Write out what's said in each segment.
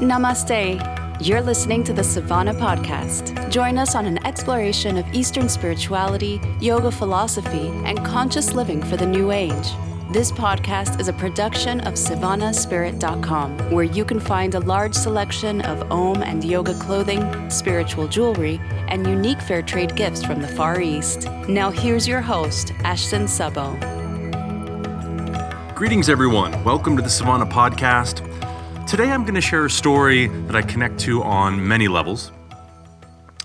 Namaste. You're listening to the Savannah Podcast. Join us on an exploration of Eastern spirituality, yoga philosophy, and conscious living for the new age. This podcast is a production of SavannahSpirit.com, where you can find a large selection of Om and yoga clothing, spiritual jewelry, and unique fair trade gifts from the Far East. Now here's your host, Ashton Szabo. Greetings, everyone. Welcome to the Savannah Podcast. Today I'm going to share a story that I connect to on many levels.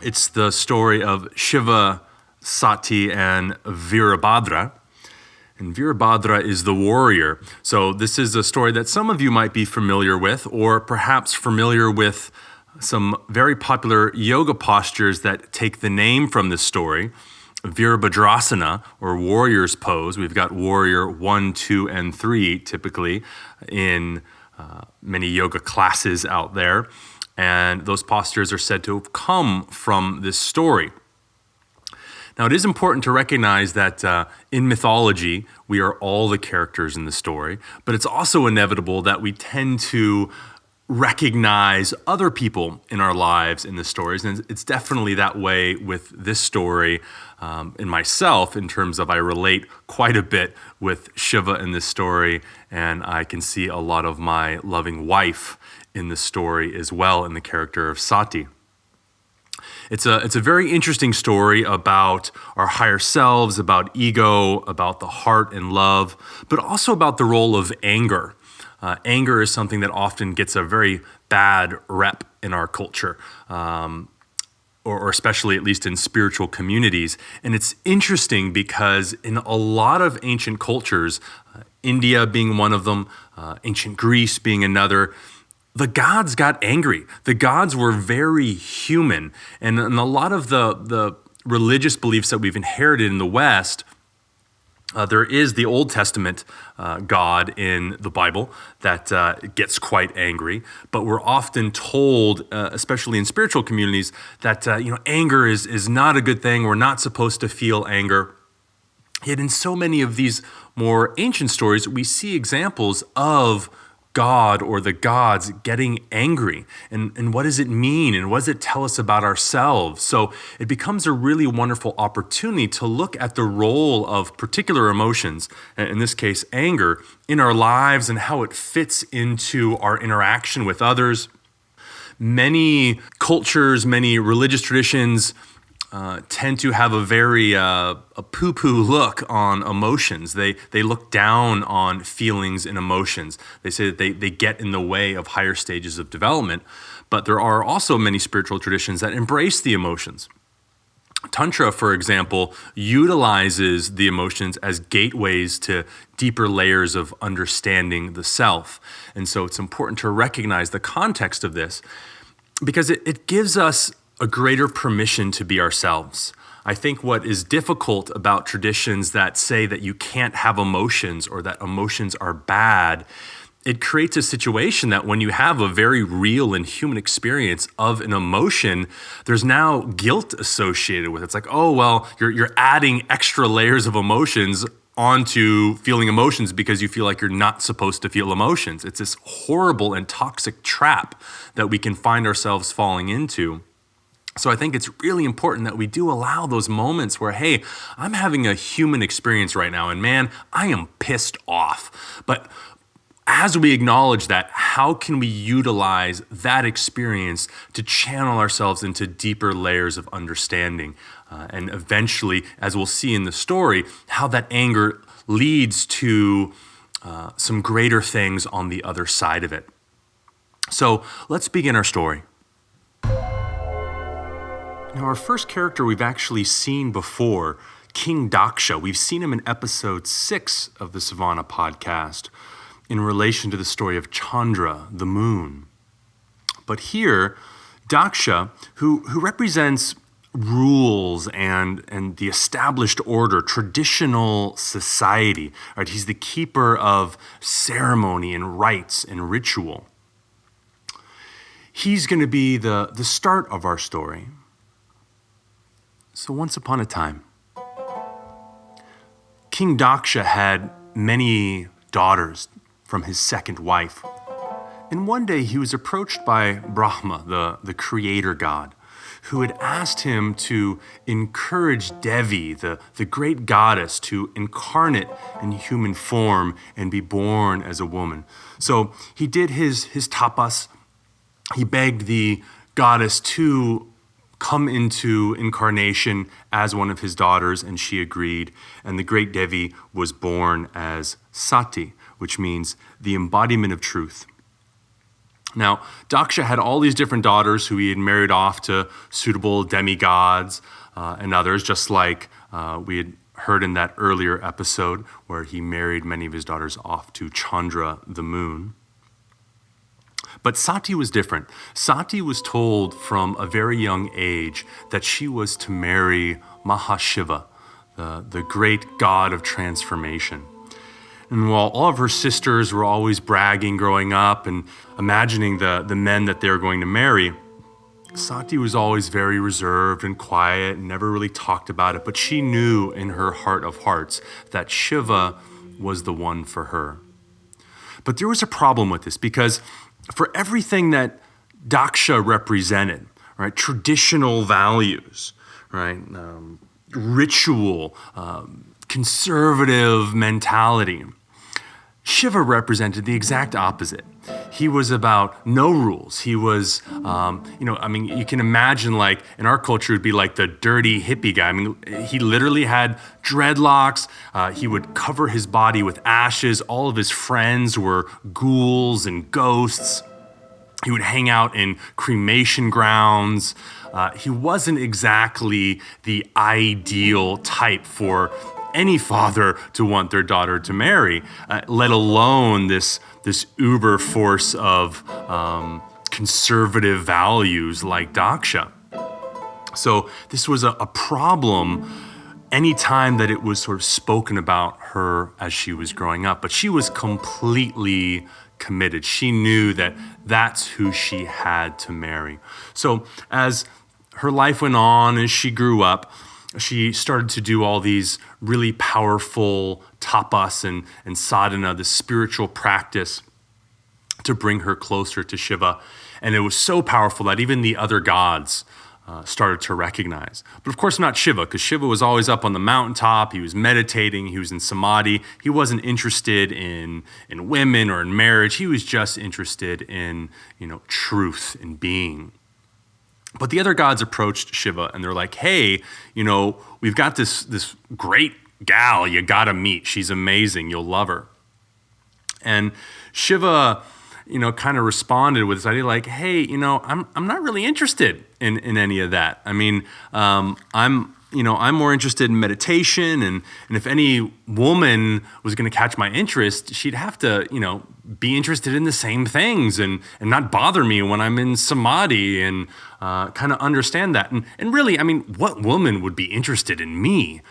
It's the story of Shiva, Sati, and Virabhadra. And Virabhadra is the warrior. So this is a story that some of you might be familiar with, or perhaps familiar with some very popular yoga postures that take the name from this story. Virabhadrasana, or warrior's pose. We've got warrior 1, 2, and 3 typically in many yoga classes out there. And those postures are said to have come from this story. Now, it is important to recognize that in mythology, we are all the characters in the story, but it's also inevitable that we tend to recognize other people in our lives in the stories, and it's definitely that way with this story in myself, in terms of I relate quite a bit with Shiva in this story, and I can see a lot of my loving wife in the story as well, in the character of Sati. It's a very interesting story about our higher selves, about ego, about the heart and love, but also about the role of anger. Anger is something that often gets a very bad rep in our culture, or especially at least in spiritual communities. And it's interesting because in a lot of ancient cultures, India being one of them, ancient Greece being another, the gods got angry. The gods were very human. And in a lot of the religious beliefs that we've inherited in the West, there is the Old Testament God in the Bible that gets quite angry, but we're often told, especially in spiritual communities, that anger is not a good thing. We're not supposed to feel anger. Yet in so many of these more ancient stories, we see examples of God or the gods getting angry. And what does it mean? And what does it tell us about ourselves? So it becomes a really wonderful opportunity to look at the role of particular emotions, in this case, anger, in our lives and how it fits into our interaction with others. Many cultures, many religious traditions tend to have a very a poo-poo look on emotions. They look down on feelings and emotions. They say that they get in the way of higher stages of development. But there are also many spiritual traditions that embrace the emotions. Tantra, for example, utilizes the emotions as gateways to deeper layers of understanding the self. And so it's important to recognize the context of this because it gives us a greater permission to be ourselves. I think what is difficult about traditions that say that you can't have emotions or that emotions are bad, it creates a situation that when you have a very real and human experience of an emotion, there's now guilt associated with it. It's like, oh, well, you're adding extra layers of emotions onto feeling emotions because you feel like you're not supposed to feel emotions. It's this horrible and toxic trap that we can find ourselves falling into. So I think it's really important that we do allow those moments where, hey, I'm having a human experience right now, and man, I am pissed off. But as we acknowledge that, how can we utilize that experience to channel ourselves into deeper layers of understanding? And eventually, as we'll see in the story, how that anger leads to some greater things on the other side of it. So let's begin our story. Now, our first character we've actually seen before, King Daksha. We've seen him in episode 6 of the Savannah Podcast in relation to the story of Chandra, the moon. But here, Daksha, who represents rules and the established order, traditional society, right? He's the keeper of ceremony and rites and ritual. He's going to be the start of our story. So once upon a time, King Daksha had many daughters from his second wife. And one day he was approached by Brahma, the creator god, who had asked him to encourage Devi, the great goddess, to incarnate in human form and be born as a woman. So he did his tapas. He begged the goddess to come into incarnation as one of his daughters, and she agreed. And the great Devi was born as Sati, which means the embodiment of truth. Now, Daksha had all these different daughters who he had married off to suitable demigods and others, just like we had heard in that earlier episode where he married many of his daughters off to Chandra, the moon. But Sati was different. Sati was told from a very young age that she was to marry Mahashiva, the great god of transformation. And while all of her sisters were always bragging growing up and imagining the men that they were going to marry, Sati was always very reserved and quiet and never really talked about it. But she knew in her heart of hearts that Shiva was the one for her. But there was a problem with this, because for everything that Daksha represented, right, traditional values, right, ritual, conservative mentality, Shiva represented the exact opposite. He was about no rules. He was, you can imagine, like, in our culture, it would be like the dirty hippie guy. I mean, he literally had dreadlocks. He would cover his body with ashes. All of his friends were ghouls and ghosts. He would hang out in cremation grounds. He wasn't exactly the ideal type for any father to want their daughter to marry, let alone this uber force of conservative values like Daksha. So this was a problem anytime that it was sort of spoken about her as she was growing up. But she was completely committed. She knew that that's who she had to marry. So as her life went on, as she grew up, she started to do all these really powerful tapas and sadhana, the spiritual practice to bring her closer to Shiva. And it was so powerful that even the other gods started to recognize. But of course not Shiva, because Shiva was always up on the mountaintop. He was meditating. He was in samadhi. He wasn't interested in women or in marriage. He was just interested in, truth and being. But the other gods approached Shiva and they're like, hey, we've got this great gal you gotta meet. She's amazing. You'll love her. And Shiva, kind of responded with this idea like, hey, I'm not really interested in any of that. I mean, I'm more interested in meditation, and if any woman was going to catch my interest, she'd have to, be interested in the same things and not bother me when I'm in samadhi, and kind of understand that. And really, I mean, what woman would be interested in me?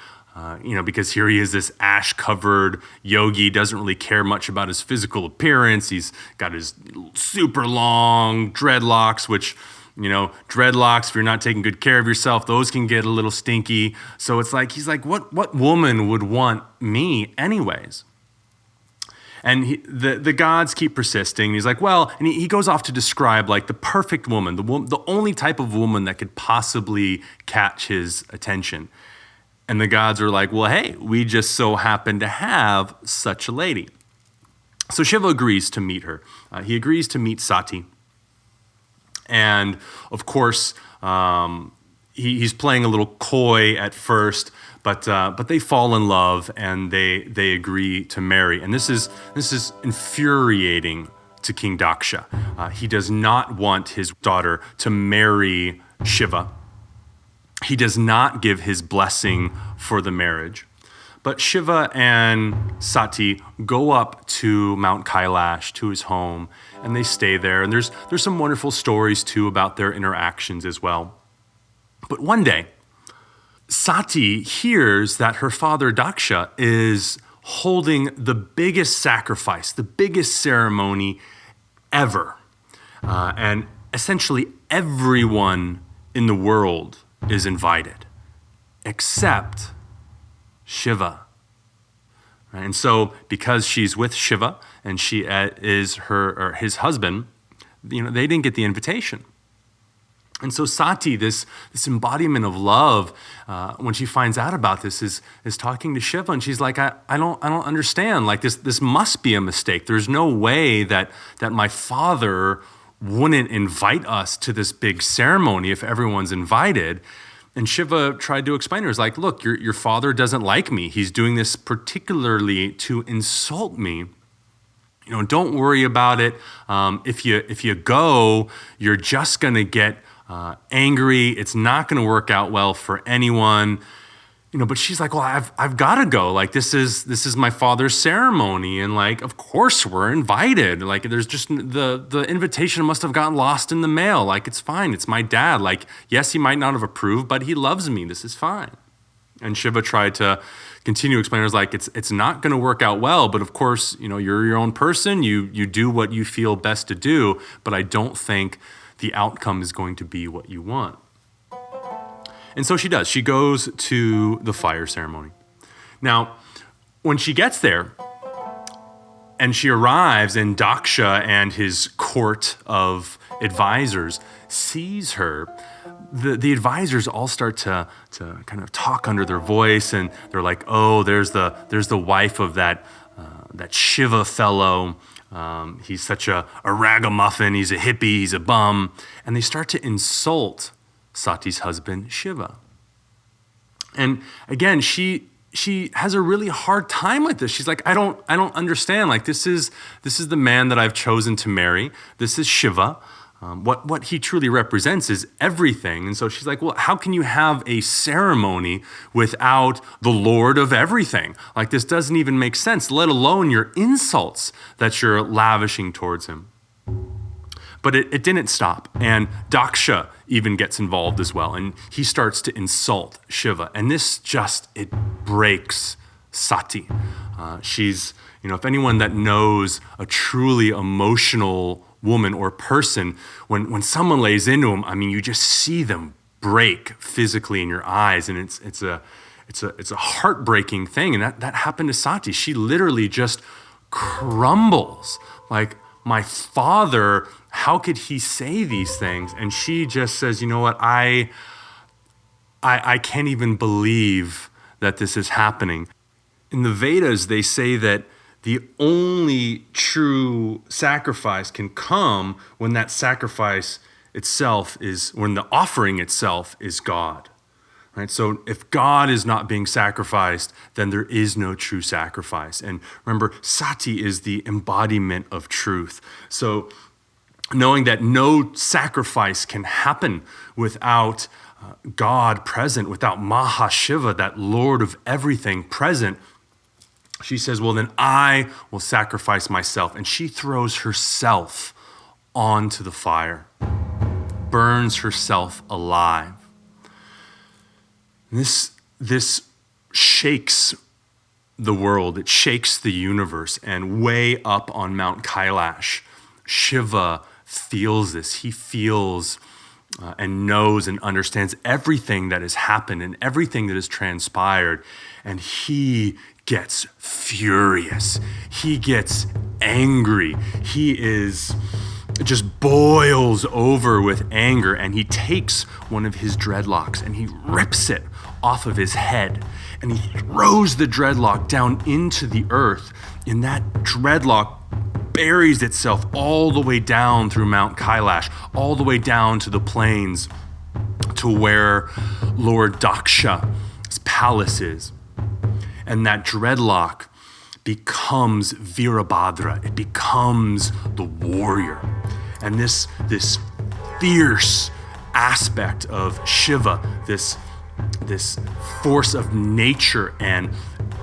Because here he is, this ash-covered yogi, doesn't really care much about his physical appearance. He's got his super long dreadlocks, which, dreadlocks, if you're not taking good care of yourself, those can get a little stinky. So it's like, he's like, what woman would want me anyways? And the gods keep persisting. He's like, well, and he goes off to describe like the perfect woman, the only type of woman that could possibly catch his attention. And the gods are like, well, hey, we just so happen to have such a lady. So Shiva agrees to meet her. He agrees to meet Sati. And of course, he's playing a little coy at first, but they fall in love and they agree to marry. And this is infuriating to King Daksha. He does not want his daughter to marry Shiva. He does not give his blessing for the marriage. But Shiva and Sati go up to Mount Kailash, to his home, and they stay there. And there's some wonderful stories, too, about their interactions as well. But one day, Sati hears that her father Daksha is holding the biggest sacrifice, the biggest ceremony ever. And essentially everyone in the world is invited, except Shiva. Right? And so because she's with Shiva and she is his husband, they didn't get the invitation. And so Sati, this embodiment of love, when she finds out about this, is talking to Shiva, and she's like, I don't understand. Like this must be a mistake. There's no way that my father wouldn't invite us to this big ceremony if everyone's invited. And Shiva tried to explain to her, is like, look, your father doesn't like me. He's doing this particularly to insult me. Don't worry about it. If you go, you're just gonna get angry. It's not going to work out well for anyone, but she's like, well, I've got to go. Like, this is my father's ceremony. And like, of course we're invited. Like, there's just the invitation must have gotten lost in the mail. Like, it's fine. It's my dad. Like, yes, he might not have approved, but he loves me. This is fine. And Shiva tried to continue explaining, like, it's not going to work out well, but of course, you're your own person. You do what you feel best to do, but I don't think the outcome is going to be what you want. And so she does. She goes to the fire ceremony. Now, when she gets there and she arrives, and Daksha and his court of advisors sees her, the advisors all start to kind of talk under their voice, and they're like, oh, there's the wife of that Shiva fellow. He's such a ragamuffin, he's a hippie, he's a bum. And they start to insult Sati's husband, Shiva. And again, she has a really hard time with this. She's like, I don't understand. Like, this is the man that I've chosen to marry. This is Shiva. What he truly represents is everything. And so she's like, well, how can you have a ceremony without the Lord of everything? Like, this doesn't even make sense, let alone your insults that you're lavishing towards him. But it didn't stop. And Daksha even gets involved as well. And he starts to insult Shiva. And this it breaks Sati. She's, if anyone that knows a truly emotional woman or person, when someone lays into them, I mean, you just see them break physically in your eyes, and it's a heartbreaking thing. And that happened to Sati. She literally just crumbles. Like, my father, how could he say these things? And she just says, you know what, I can't even believe that this is happening. In the Vedas, they say that the only true sacrifice can come when that sacrifice itself when the offering itself is God. Right? So if God is not being sacrificed, then there is no true sacrifice. And remember, Sati is the embodiment of truth. So knowing that no sacrifice can happen without God present, without Mahashiva, that Lord of everything present, she says, well, then I will sacrifice myself. And she throws herself onto the fire, burns herself alive. This shakes the world. It shakes the universe. And way up on Mount Kailash, Shiva feels this. He feels and knows and understands everything that has happened and everything that has transpired. And he gets furious. He gets angry. He just boils over with anger, and he takes one of his dreadlocks and he rips it off of his head, and he throws the dreadlock down into the earth, and that dreadlock buries itself all the way down through Mount Kailash, all the way down to the plains to where Lord Daksha's palace is. And that dreadlock becomes Virabhadra. It becomes the warrior. And this fierce aspect of Shiva, this force of nature and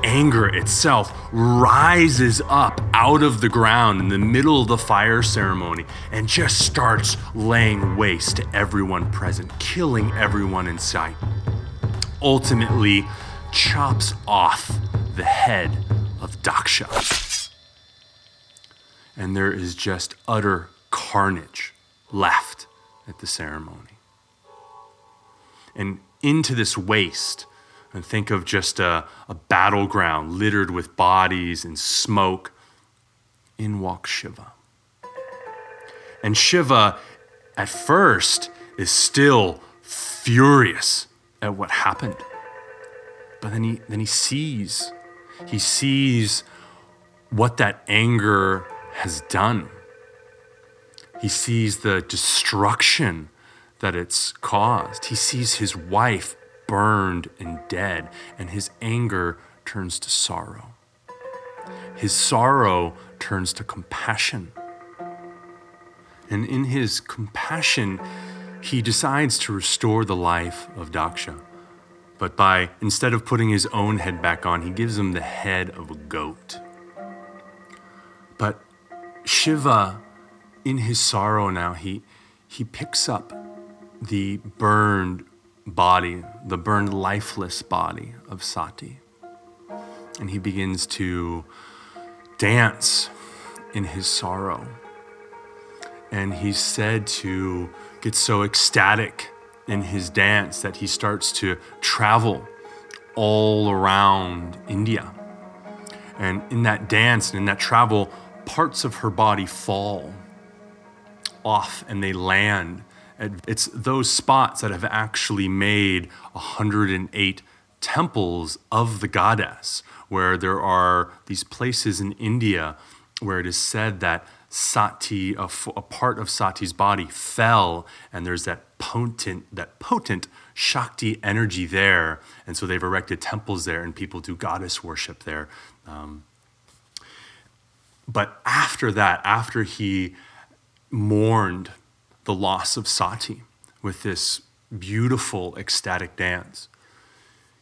anger itself, rises up out of the ground in the middle of the fire ceremony and just starts laying waste to everyone present, killing everyone in sight. Ultimately, chops off the head of Daksha. And there is just utter carnage left at the ceremony. And into this waste, And think of just a battleground littered with bodies and smoke. In walks Shiva. And Shiva, at first, is still furious at what happened. But then he sees what that anger has done. He sees the destruction that it's caused. He sees his wife burned and dead, and his anger turns to sorrow. His sorrow turns to compassion. And in his compassion, he decides to restore the life of Daksha. But instead of putting his own head back on, he gives him the head of a goat. But Shiva, in his sorrow now, he picks up the burned body, the burned lifeless body of Sati. And he begins to dance in his sorrow. And he's said to get so ecstatic in his dance that he starts to travel all around India. And in that dance and in that travel, parts of her body fall off and they land. It's those spots that have actually made 108 temples of the goddess, where there are these places in India where it is said that Sati, a part of Sati's body fell, and there's that potent Shakti energy there, and so they've erected temples there, and people do goddess worship there. But after that, after he mourned the loss of Sati with this beautiful ecstatic dance,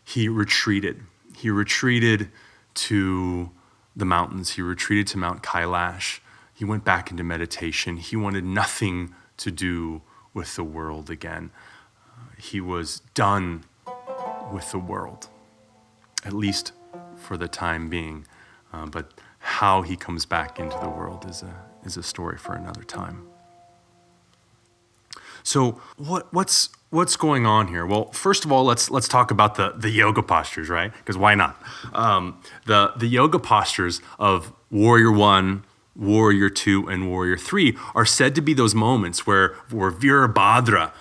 he retreated. He retreated to the mountains. He retreated to Mount Kailash. He went back into meditation. He wanted nothing to do with the world again. He was done with the world, at least for the time being. But how he comes back into the world is a story for another time. So what's going on here? Well, first of all, let's talk about the yoga postures, right? Because why not? The yoga postures of Warrior 1, Warrior 2, and Warrior 3 are said to be those moments where Virabhadra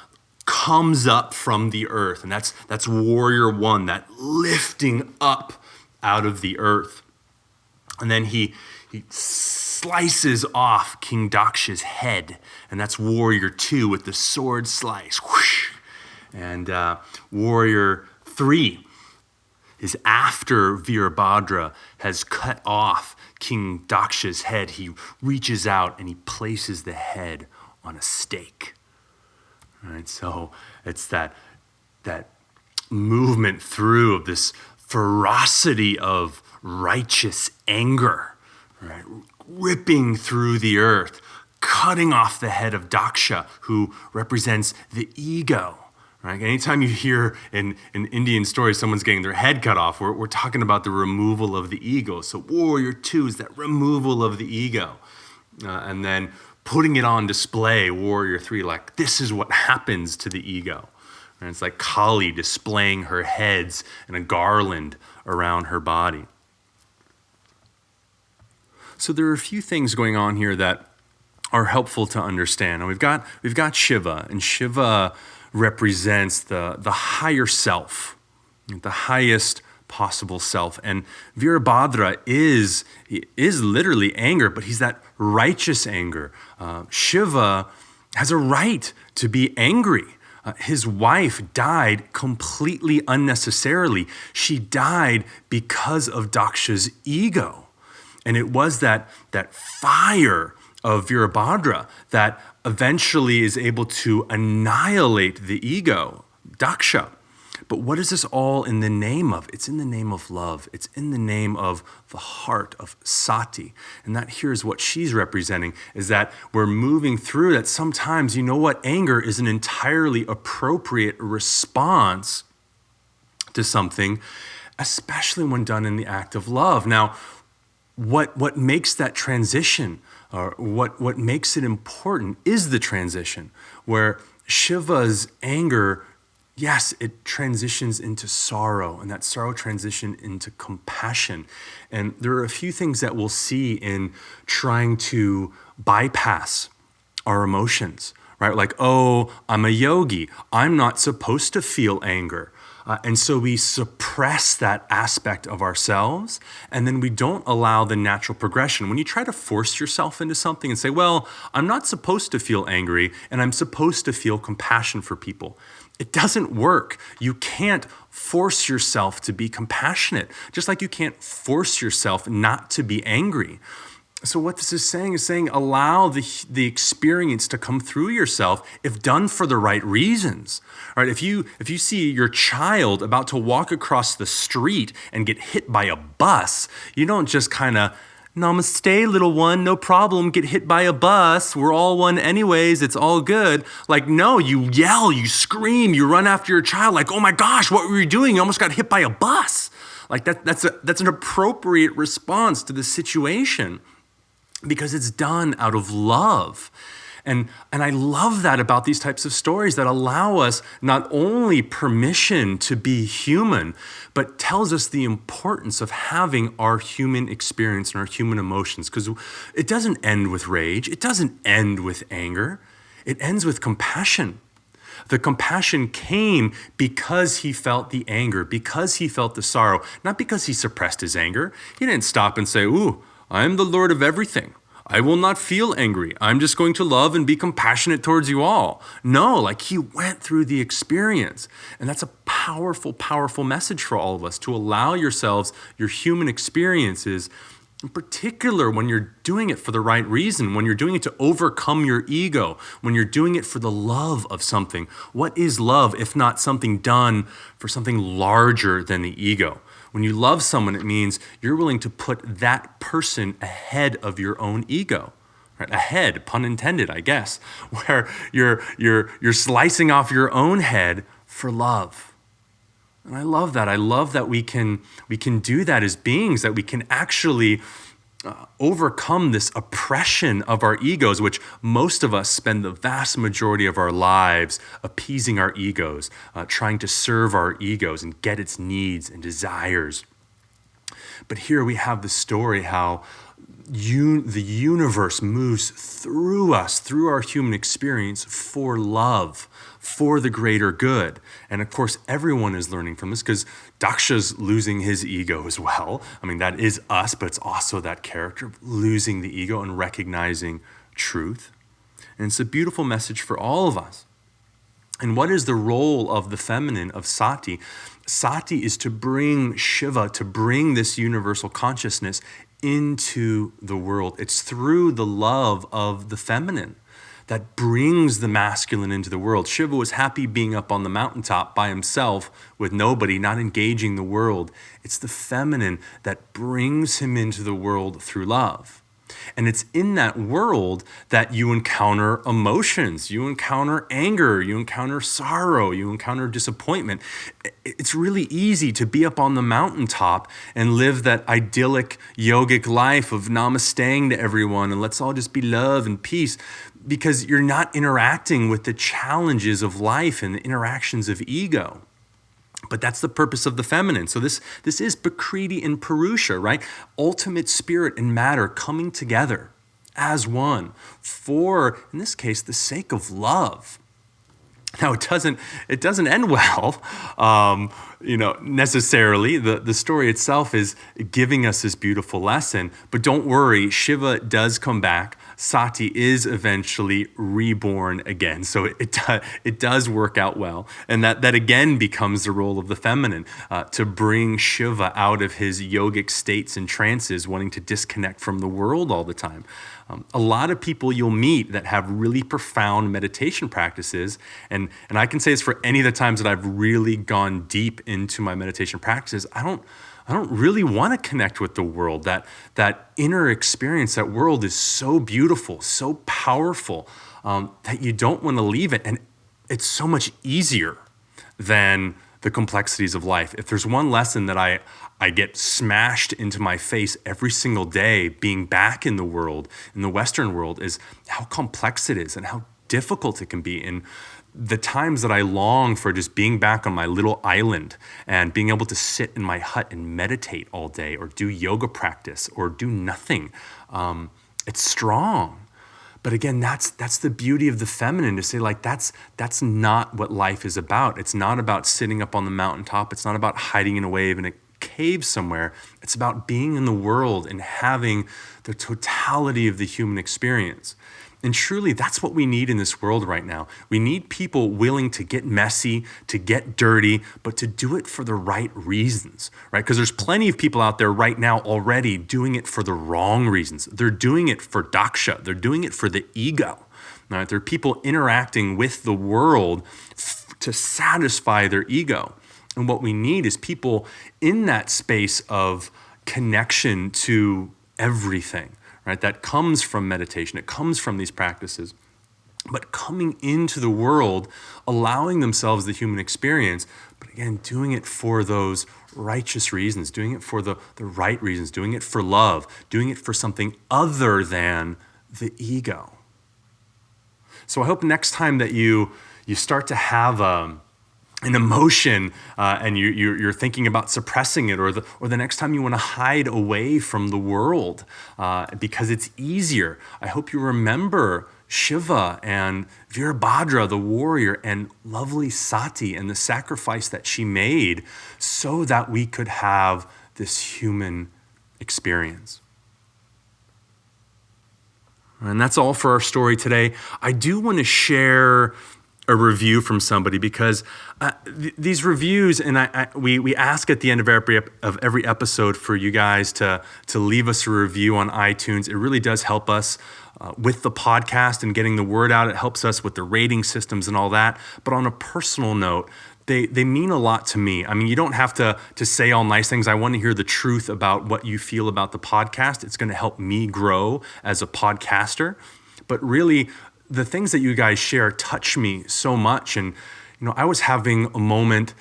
comes up from the earth, and that's Warrior 1, that lifting up out of the earth. And then he slices off King Daksha's head, and that's Warrior 2 with the sword slice. Whoosh. And Warrior 3 is after Virabhadra has cut off King Daksha's head. He reaches out and he places the head on a stake. All right, so it's that movement through of this ferocity of righteous anger, right? Ripping through the earth, cutting off the head of Daksha, who represents the ego. Right? Anytime you hear in Indian stories someone's getting their head cut off, we're talking about the removal of the ego. So Warrior 2 is that removal of the ego. And then putting it on display, Warrior 3, like this is what happens to the ego. And it's like Kali displaying her heads in a garland around her body. So there are a few things going on here that are helpful to understand. And we've got Shiva, and Shiva represents the higher self, the highest possible self. And Virabhadra is literally anger, but he's that righteous anger. Shiva has a right to be angry. His wife died completely unnecessarily. She died because of Daksha's ego. And it was that fire of Virabhadra that eventually is able to annihilate the ego, Daksha. But what is this all in the name of? It's in the name of love. It's in the name of the heart of Sati. And that here's what she's representing, is that we're moving through that sometimes, you know what, anger is an entirely appropriate response to something, especially when done in the act of love. Now, what makes that transition, or what makes it important is the transition, where Shiva's anger yes, it transitions into sorrow, and that sorrow transition into compassion. And there are a few things that we'll see in trying to bypass our emotions, right? Like, oh, I'm a yogi. I'm not supposed to feel anger. And so we suppress that aspect of ourselves, and then we don't allow the natural progression. When you try to force yourself into something and say, well, I'm not supposed to feel angry, and I'm supposed to feel compassion for people, it doesn't work. You can't force yourself to be compassionate, just like you can't force yourself not to be angry. So what this is saying allow the experience to come through yourself if done for the right reasons. Right? If you see your child about to walk across the street and get hit by a bus, you don't just kind of, namaste, little one, no problem, get hit by a bus, we're all one anyways, it's all good. Like, no, you yell, you scream, you run after your child like, oh my gosh, what were you doing? You almost got hit by a bus. Like that's an appropriate response to the situation, because it's done out of love. And I love that about these types of stories that allow us not only permission to be human, but tells us the importance of having our human experience and our human emotions. Because it doesn't end with rage. It doesn't end with anger. It ends with compassion. The compassion came because he felt the anger, because he felt the sorrow, not because he suppressed his anger. He didn't stop and say, ooh, I am the Lord of everything. I will not feel angry. I'm just going to love and be compassionate towards you all. No, like he went through the experience. And that's a powerful, powerful message for all of us, to allow yourselves your human experiences, in particular when you're doing it for the right reason, when you're doing it to overcome your ego, when you're doing it for the love of something. What is love if not something done for something larger than the ego? When you love someone, it means you're willing to put that person ahead of your own ego. Right? Ahead, pun intended, I guess, where you're slicing off your own head for love. And I love that. I love that we can do that as beings, that we can actually overcome this oppression of our egos, which most of us spend the vast majority of our lives appeasing our egos, trying to serve our egos and get its needs and desires. But here we have the story how the universe moves through us, through our human experience, for love, for the greater good. And of course, everyone is learning from this, because Daksha's losing his ego as well. I mean, that is us, but it's also that character of losing the ego and recognizing truth. And it's a beautiful message for all of us. And what is the role of the feminine, of Sati? Sati is to bring Shiva, to bring this universal consciousness into the world. It's through the love of the feminine that brings the masculine into the world. Shiva was happy being up on the mountaintop by himself with nobody, not engaging the world. It's the feminine that brings him into the world through love. And it's in that world that you encounter emotions, you encounter anger, you encounter sorrow, you encounter disappointment. It's really easy to be up on the mountaintop and live that idyllic yogic life of namasteing to everyone and let's all just be love and peace, because you're not interacting with the challenges of life and the interactions of ego. But that's the purpose of the feminine. So this is Prakriti and Purusha, right? Ultimate spirit and matter coming together as one for, in this case, the sake of love. Now, it doesn't end well, necessarily. The story itself is giving us this beautiful lesson. But don't worry, Shiva does come back. Sati is eventually reborn again. So it does work out well. And that again becomes the role of the feminine, to bring Shiva out of his yogic states and trances, wanting to disconnect from the world all the time. A lot of people you'll meet that have really profound meditation practices, and I can say this for any of the times that I've really gone deep into my meditation practices, I don't really want to connect with the world. That inner experience, that world is so beautiful, so powerful, that you don't want to leave it. And it's so much easier than the complexities of life. If there's one lesson that I get smashed into my face every single day being back in the world, in the Western world, is how complex it is and how difficult it can be. And the times that I long for just being back on my little island and being able to sit in my hut and meditate all day or do yoga practice or do nothing, it's strong. But again, that's the beauty of the feminine, to say like that's not what life is about. It's not about sitting up on the mountaintop. It's not about hiding in a wave in a cave somewhere. It's about being in the world and having the totality of the human experience. And truly, that's what we need in this world right now. We need people willing to get messy, to get dirty, but to do it for the right reasons, right? Because there's plenty of people out there right now already doing it for the wrong reasons. They're doing it for Daksha. They're doing it for the ego. Right? There are people interacting with the world to satisfy their ego. And what we need is people in that space of connection to everything. Right? That comes from meditation. It comes from these practices. But coming into the world, allowing themselves the human experience, but again, doing it for those righteous reasons, doing it for the right reasons, doing it for love, doing it for something other than the ego. So I hope next time that you start to have an emotion and you're thinking about suppressing it, or the next time you want to hide away from the world because it's easier, I hope you remember Shiva and Virabhadra, the warrior, and lovely Sati and the sacrifice that she made so that we could have this human experience. And that's all for our story today. I do want to share a review from somebody, because these reviews, and we ask at the end of every episode for you guys to leave us a review on iTunes. It really does help us with the podcast and getting the word out. It helps us with the rating systems and all that. But on a personal note, they mean a lot to me. I mean, you don't have to say all nice things. I want to hear the truth about what you feel about the podcast. It's going to help me grow as a podcaster. But really, the things that you guys share touch me so much. And, I was having a moment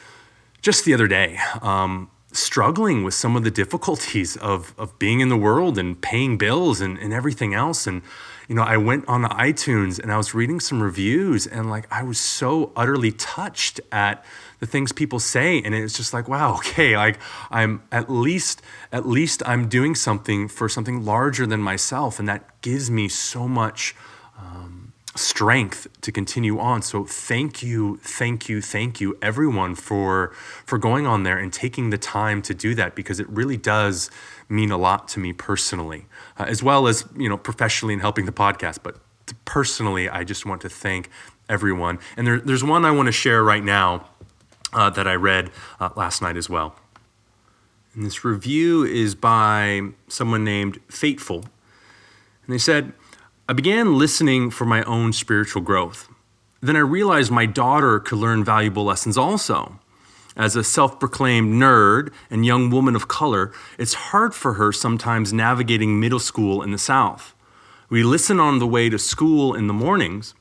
just the other day, struggling with some of the difficulties of being in the world and paying bills and everything else. And, I went on iTunes and I was reading some reviews, and I was so utterly touched at the things people say. And it's just like, wow, okay, I'm at least I'm doing something for something larger than myself. And that gives me so much strength to continue on. So thank you everyone for going on there and taking the time to do that, because it really does mean a lot to me personally, as well as professionally in helping the podcast. But personally, I just want to thank everyone. And there's one I want to share right now that I read last night as well. And this review is by someone named Fateful, and they said, I began listening for my own spiritual growth. Then I realized my daughter could learn valuable lessons also. As a self-proclaimed nerd and young woman of color, it's hard for her sometimes navigating middle school in the South. We listen on the way to school in the mornings,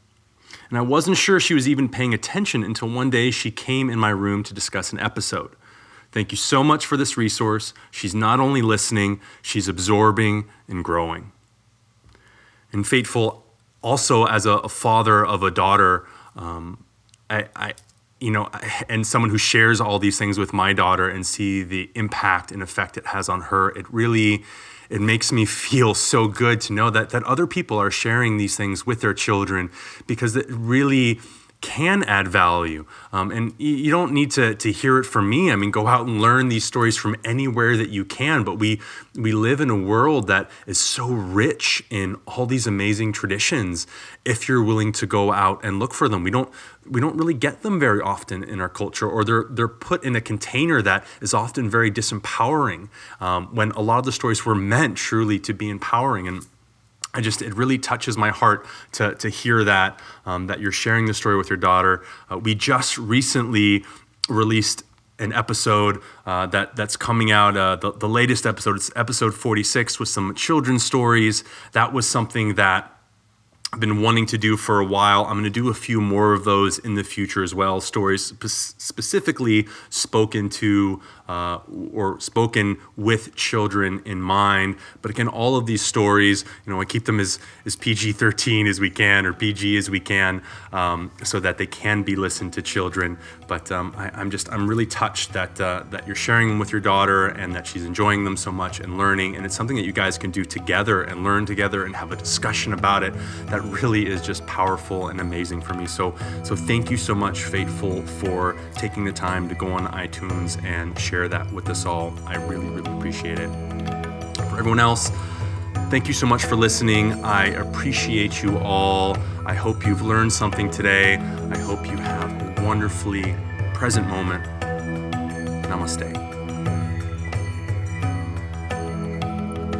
and I wasn't sure she was even paying attention until one day she came in my room to discuss an episode. Thank you so much for this resource. She's not only listening, she's absorbing and growing. And Fateful, also as a father of a daughter, and someone who shares all these things with my daughter and see the impact and effect it has on her, it makes me feel so good to know that other people are sharing these things with their children, because it really can add value. And you don't need to hear it from me. I mean, go out and learn these stories from anywhere that you can. But we live in a world that is so rich in all these amazing traditions if you're willing to go out and look for them. We don't really get them very often in our culture, or they're put in a container that is often very disempowering, when a lot of the stories were meant truly to be empowering. And it really touches my heart to hear that you're sharing the story with your daughter. We just recently released an episode that's coming out, the latest episode. It's episode 46 with some children's stories. That was something that been wanting to do for a while. I'm going to do a few more of those in the future as well. Stories specifically spoken to or spoken with children in mind. But again, all of these stories, I keep them as PG-13 as we can, or PG as we can, so that they can be listened to children. But I'm really touched that you're sharing them with your daughter and that she's enjoying them so much and learning. And it's something that you guys can do together and learn together and have a discussion about it. That really is just powerful and amazing for me. So thank you so much, Faithful, for taking the time to go on iTunes and share that with us all. I really, really appreciate it. For everyone else, thank you so much for listening. I appreciate you all. I hope you've learned something today. I hope you have a wonderfully present moment. Namaste.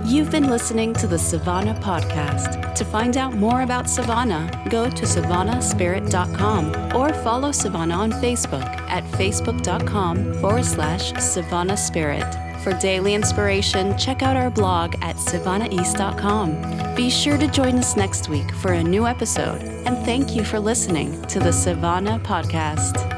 You've been listening to the Savannah Podcast. To find out more about Savannah, go to savannahspirit.com or follow Savannah on Facebook at facebook.com/Savannah Spirit. For daily inspiration, check out our blog at savannaeast.com. Be sure to join us next week for a new episode, and thank you for listening to the Savannah Podcast.